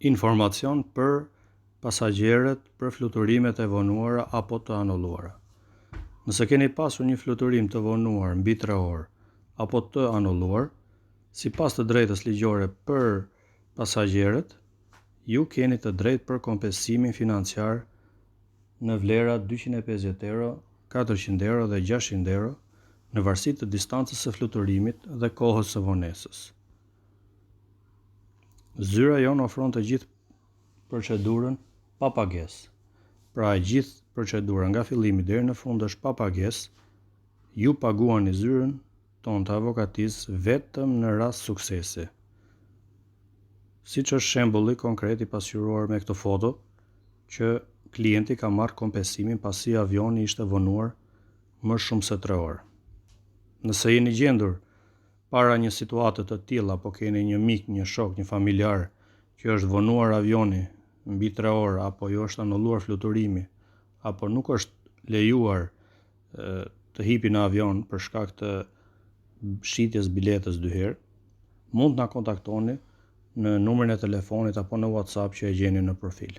Informacion për pasagjerët për fluturimet e vonuara apo të anulluara. Nëse keni pasur një fluturim të vonuar mbi 3 orë apo të anulluar, sipas të drejtës ligjore për pasagjerët, ju keni të drejtë për kompensimin financiar në vlera €250, €400 dhe €600 në varësi të distancës së fluturimit dhe kohës së vonesës. Zyra jonë ofron të gjithë procedurën pa pagesë. Pra e gjithë procedura nga fillimi deri në fund është pa pagesë. Ju paguani zyrën tonë të avokatisë vetëm në rast suksesi. Siç është shembulli konkret i pasqyruar me këtë foto, që klienti ka marrë kompensimin pasi avioni ishte vonuar më shumë se 3 orë. Nëse jeni gjendur para një situate të tillë apo keni një mik, një shok, një familjar që është vonuar avioni mbi 3 orë apo ju është anulluar fluturimi apo nuk është lejuar të hipi në avion për shkak të shitjes biletës 2 herë, mund të na kontaktoni në numrin e telefonit apo në WhatsApp që e gjeni në profil.